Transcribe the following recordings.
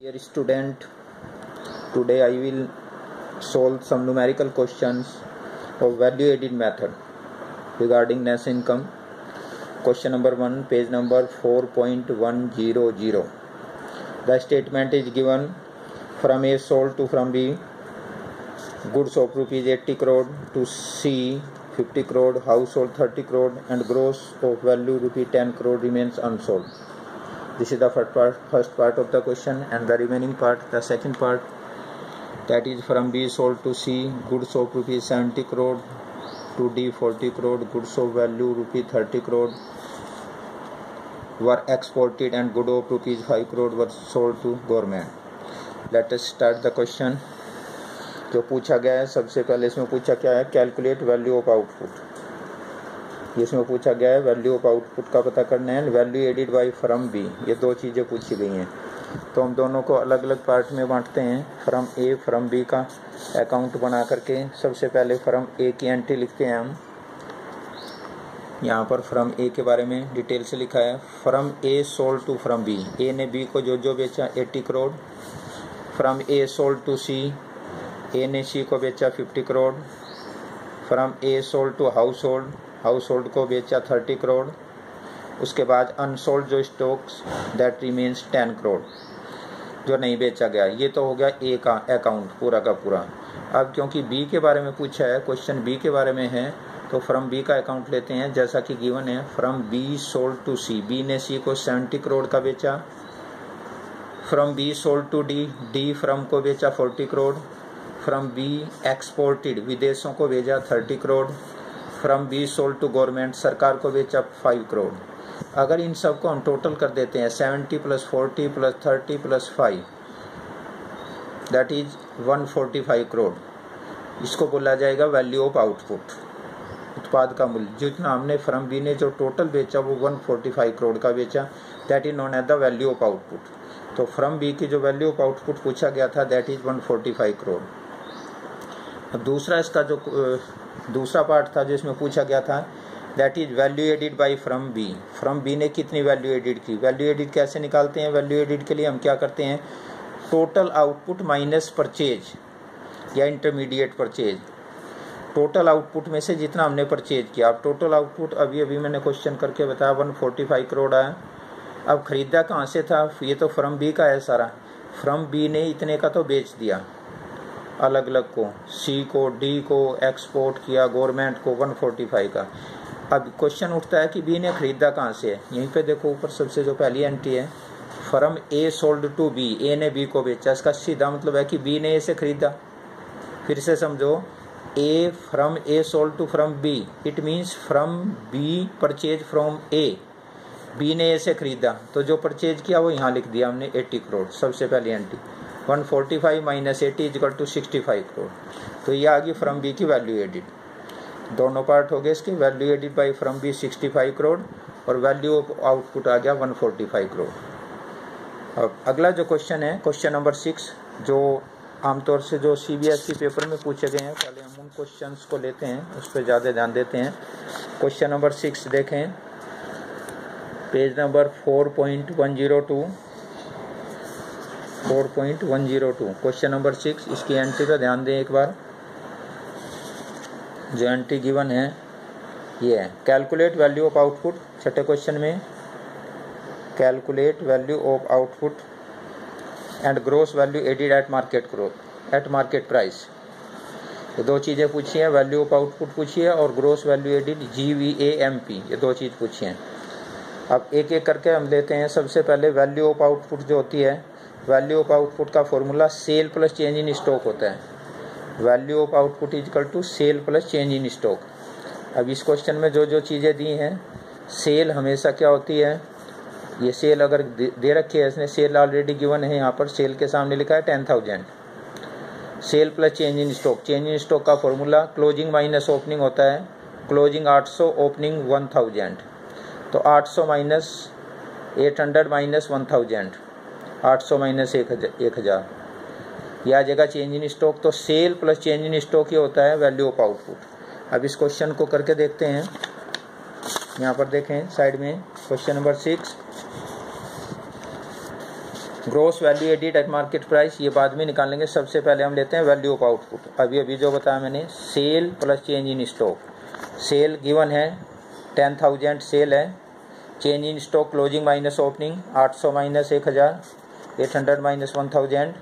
Dear student, today I will solve some numerical questions of value added method regarding net income. Question number 1, page number 4.100. The statement is given: from A sold to from B, goods of rupees 80 crore to C 50 crore, household 30 crore, and gross of value rupee 10 crore remains unsold. This is the first part of the question, and the remaining part, the second part, that is from B sold to C, goods of rupees 70 crore to D 40 crore, goods of value rupee 30 crore were exported and goods of rupees 5 crore were sold to government. Let us start the question. जो पूछा गया है, सबसे पहले इसमें पूछा क्या है, कैलकुलेट वैल्यू ऑफ आउटपुट। इसमें पूछा गया है वैल्यू ऑफ आउटपुट का पता करना है, value added by firm B, ये दो चीज़ें पूछी गई हैं। तो हम दोनों को अलग अलग पार्ट में बांटते हैं। फ्रॉम ए फ्रॉम बी का अकाउंट बना करके सबसे पहले फ्रॉम ए की एंट्री लिखते हैं हम। यहाँ पर फ्रॉम ए के बारे में डिटेल से लिखा है। From A sold to from B, A ने बी को जो बेचा 80 crore. From A sold to C, A ने सी को बेचा 50 crore. From A sold to household को बेचा 30 करोड़। उसके बाद अनसोल्ड जो स्टॉक्स दैट रिमेन्स 10 करोड़ जो नहीं बेचा गया। ये तो हो गया ए का अकाउंट पूरा का पूरा। अब क्योंकि बी के बारे में पूछा है, क्वेश्चन बी के बारे में है, तो फ्रॉम बी का अकाउंट लेते हैं जैसा कि गिवन है। Firm B sold to C, B ने सी को 70 करोड़ का बेचा। Firm B sold to D, D firm को बेचा 40 करोड़। फ्रॉम बी एक्सपोर्टेड, विदेशों को भेजा 30 crore. Firm B sold to government, सरकार को बेचा 5 करोड़। अगर इन सब को हम टोटल कर देते हैं 70 + 40 + 30 + 5 दैट इज 145 करोड़। इसको बोला जाएगा वैल्यू ऑफ आउटपुट, उत्पाद का मूल्य। जितना हमने फ्रॉम बी ने जो टोटल बेचा वो 145 करोड़ का बेचा, that is known as the value of output. तो फ्रॉम बी की जो वैल्यू ऑफ आउटपुट पूछा गया था दैट इज 145 करोड़। अब दूसरा इसका जो दूसरा पार्ट था जो इसमें पूछा गया था that is value added by firm B. Firm B ने कितनी वैल्यू एडिड की। वैल्यू एडिड कैसे निकालते हैं? वैल्यू एडिड के लिए हम क्या करते हैं, टोटल आउटपुट माइनस परचेज या इंटरमीडिएट परचेज। टोटल आउटपुट में से जितना हमने परचेज किया। अब टोटल आउटपुट अभी मैंने क्वेश्चन करके बताया 145 करोड़ आया। अब खरीदा कहाँ से था? ये तो फ्रॉम बी का है सारा। फ्रॉम बी ने इतने का तो बेच दिया अलग अलग को, सी को, डी को एक्सपोर्ट किया, गवर्नमेंट को 145 का। अब क्वेश्चन उठता है कि बी ने खरीदा कहाँ से है। यहीं पे देखो ऊपर सबसे जो पहली एंट्री है, from A sold to B, A ने बी को बेचा। इसका सीधा मतलब है कि बी ने ए से खरीदा। फिर से समझो, A from A sold to from B, it means from B purchase from A. B ने ए से खरीदा तो जो परचेज किया वो यहाँ लिख दिया हमने 80 करोड़। सबसे पहली एंट्री 145 - 80 = 65 करोड़। तो ये आ गई फ्रॉम बी की वैल्यू एडिड। दोनों पार्ट हो गए इसके। Value added by firm B 65 crore और वैल्यू ऑफ आउटपुट आ गया 145 करोड़। अब अगला जो क्वेश्चन है, क्वेश्चन नंबर 6, जो आमतौर से जो CBSE पेपर में पूछे गए हैं, पहले हम उन क्वेश्चंस को लेते हैं, उस पर ज़्यादा ध्यान देते हैं। क्वेश्चन नंबर 6 देखें, पेज नंबर 4.102। क्वेश्चन नंबर 6, इसकी एंट्री पर ध्यान दें एक बार। जो एंट्री गिवन है ये है, कैलकुलेट वैल्यू ऑफ आउटपुट। छठे क्वेश्चन में calculate value of output and gross value added at market price. ये दो चीज़ें पूछी हैं, वैल्यू ऑफ आउटपुट पूछी है और ग्रोस वैल्यू एडिड GVAMP, ये दो चीज़ पूछी हैं। अब एक एक करके हम लेते हैं। सबसे पहले वैल्यू ऑफ आउटपुट जो होती है, वैल्यू ऑफ आउटपुट का formula sale plus change in stock होता है। Value of output equal to sale plus change in stock. अब इस क्वेश्चन में जो चीज़ें दी हैं, सेल हमेशा क्या होती है, ये सेल अगर दे रखी है, इसने सेल ऑलरेडी गिवन है, यहाँ पर सेल के सामने लिखा है 10,000। Sale plus change in stock, change in stock का फॉर्मूला क्लोजिंग माइनस ओपनिंग होता है। क्लोजिंग 800, ओपनिंग 1000, तो 800 - 800 - 1000, 800 - 1000 यह आ जाएगा चेंज इन स्टॉक। तो sale plus change in stock ये होता है वैल्यू ऑफ आउटपुट। अब इस क्वेश्चन को करके देखते हैं। यहाँ पर देखें साइड में question number 6, gross value added at market price ये बाद में निकालेंगे, सबसे पहले हम लेते हैं वैल्यू ऑफ आउटपुट। अभी जो बताया मैंने, sale plus change in stock. Sale given है 10,000 सेल है, change in stock closing minus opening 800 minus 1000, 800 minus 1000,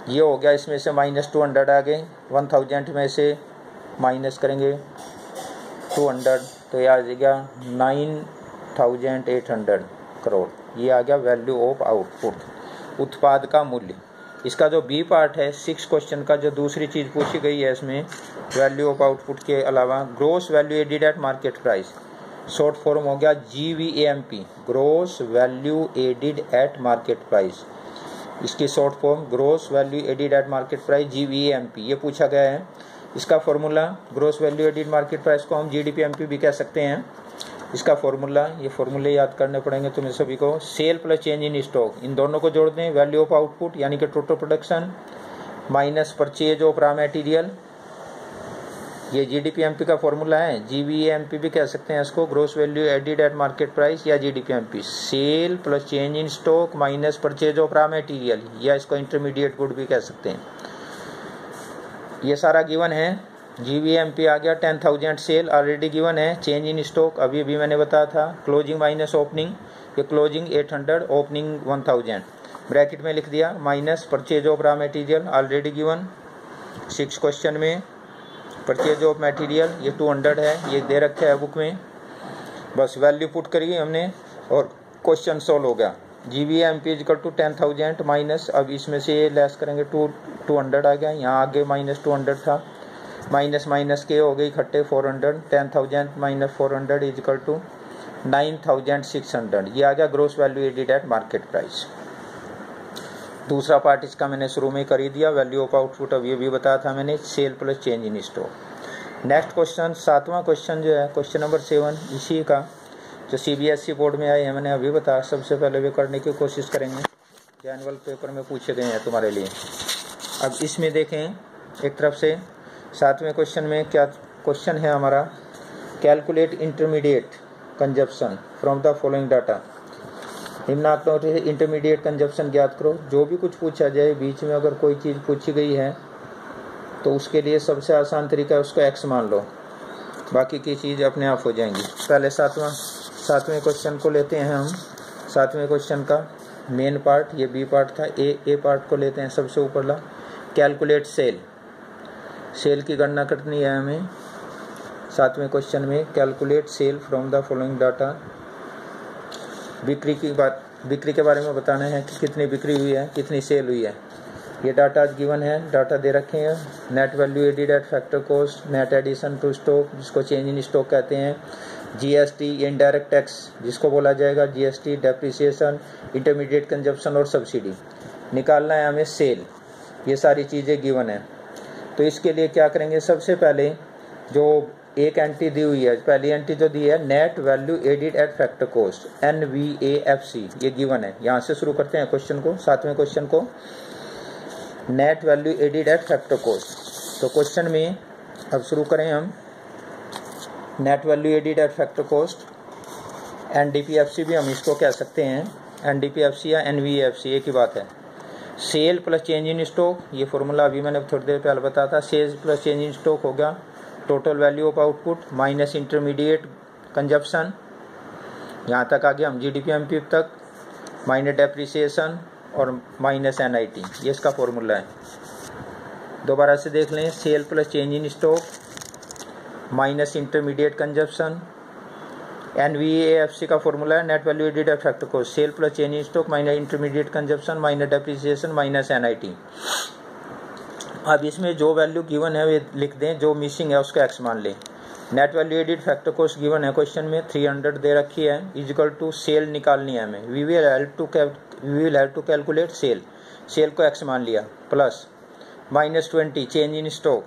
ये हो गया। इसमें से माइनस 200 आ गए, 1000 में से माइनस करेंगे 200 तो ये आ जाएगा 9,800 करोड़। ये आ गया वैल्यू ऑफ आउटपुट, उत्पाद का मूल्य। इसका जो बी पार्ट है 6 क्वेश्चन का, जो दूसरी चीज़ पूछी गई है इसमें वैल्यू ऑफ आउटपुट के अलावा, gross value added at market price, short form हो गया GVAMP, gross value added at market price. इसकी short form gross value added at market price GVAMP, ये पूछा गया है। इसका formula, gross value added market price को हम GDPMP भी कह सकते हैं। इसका फॉर्मूला, ये फॉर्मूले याद करने पड़ेंगे तुम्हें सभी को। Sale plus change in stock, इन दोनों को जोड़ दें, वैल्यू ऑफ आउटपुट यानी कि total production minus purchase of raw material, ये GDPMP का फॉर्मूला है। GVAMP भी कह सकते हैं इसको, gross value added at market price या GDPMP। Sale plus change in stock minus purchase of raw material, या इसको इंटरमीडिएट गुड भी कह सकते हैं। ये सारा गिवन है। GVAMP आ गया 10,000 सेल ऑलरेडी गिवन है, चेंज इन स्टॉक अभी भी मैंने बताया था, क्लोजिंग माइनस ओपनिंग, ये क्लोजिंग 800 ओपनिंग 1000 ब्रैकेट में लिख दिया, minus purchase of raw material already given 6 question में, परचेज ऑफ मटेरियल ये 200 है, ये दे रखा है बुक में, बस वैल्यू पुट करिए हमने और क्वेश्चन सोल्व हो गया। GVAMP इक्वल टू 10,000 माइनस, अब इसमें से ये लेस करेंगे 200 आ गया, यहाँ आगे माइनस 200 था, माइनस माइनस के हो गई इकट्ठे 400, 10,000 माइनस 400 इक्वल टू 9,600, ये आ गया gross value added at market price. दूसरा पार्ट इसका मैंने शुरू में कर ही दिया, वैल्यू ऑफ आउटपुट अब ये भी बताया था मैंने, sale plus change in stock. Next question, 7वां क्वेश्चन जो है क्वेश्चन नंबर 7, इसी का जो CBSE बोर्ड में आए हैं, मैंने अभी बताया, सबसे पहले वे करने की कोशिश करेंगे, जो एनुअल पेपर में पूछे गए हैं तुम्हारे लिए। अब इसमें देखें एक तरफ से 7वें क्वेश्चन में क्या क्वेश्चन है हमारा, calculate intermediate consumption from the following data. निम्नांकित इंटरमीडिएट कंजप्शन ज्ञात करो। जो भी कुछ पूछा जाए, बीच में अगर कोई चीज़ पूछी गई है तो उसके लिए सबसे आसान तरीका है उसको x मान लो, बाकी की चीज़ अपने आप हो जाएंगी। पहले 7वें क्वेश्चन को लेते हैं हम। 7वें क्वेश्चन का मेन पार्ट, ये बी पार्ट था, ए पार्ट को लेते हैं सबसे ऊपरला, कैलकुलेट सेल। सेल की गणना करनी है हमें 7वें क्वेश्चन में, calculate sale from the following data. बिक्री के बारे में बताना है कि कितनी बिक्री हुई है, कितनी सेल हुई है। ये डाटा गिवन है, डाटा दे रखे हैं। Net value added at factor cost, net addition to stock जिसको चेंज इन स्टॉक कहते हैं, GST इनडायरेक्ट टैक्स जिसको बोला जाएगा GST, डेप्रिसिएशन, इंटरमीडिएट कंजप्शन और सब्सिडी। निकालना है हमें सेल, ये सारी चीज़ें गिवन है। तो इसके लिए क्या करेंगे, सबसे पहले जो एक एंट्री दी हुई है, पहली एंट्री जो दी है net value added at factor cost NVAFC, ये गिवन है। यहाँ से शुरू करते हैं क्वेश्चन को, 7वें क्वेश्चन को, net value added at factor cost. तो क्वेश्चन में अब शुरू करें हम, net value added at factor cost, NDPFC भी हम इसको कह सकते हैं, NDPFC या NVAFC एक ही बात है। Sale plus change in stock, ये फॉर्मूला अभी मैंने थोड़ी देर पहले बताया था, sale plus change in stock हो गया total value of output minus intermediate consumption, यहाँ तक आ गया हम GDPMP तक, माइनस डेप्रिसिएशन और माइनस NIT, ये इसका फॉर्मूला है। दोबारा से देख लें, sale plus change in stock minus intermediate consumption, NVAFC का फॉर्मूला है net value added at factor cost, cell plus change in stock minus intermediate consumption minus depreciation minus NIT। अब इसमें जो वैल्यू गिवन है वे लिख दें, जो मिसिंग है उसका x मान लें। Net value added factor cost given है क्वेश्चन में 300 दे रखी है, इक्वल टू सेल निकालनी है हमें। We will have to calculate sale, sale को x मान लिया, plus minus 20 change in stock,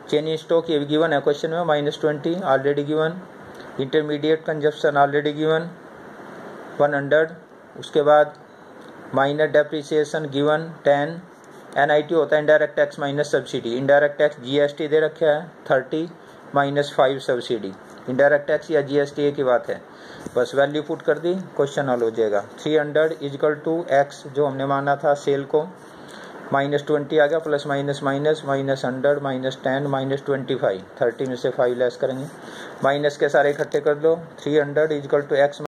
change in stock ये गिवन है क्वेश्चन में minus 20 already given, intermediate consumption already given 100, उसके बाद माइनस डेप्रिसिएशन गिवन 10, NIT होता है indirect tax minus subsidy, indirect tax GST दे रखा है 30 माइनस 5 सब्सिडी, इनडायरेक्ट टैक्स या GST एक ही बात है। बस वैल्यू पुट कर दी, क्वेश्चन हल हो जाएगा। 300 इजकल टू एक्स जो हमने माना था सेल को, -20 आ गया, प्लस माइनस माइनस, -100 -10 -25, 30 में से 5 लेस करेंगे, माइनस के सारे इकट्ठे कर दो। 300 इजकल टू एक्स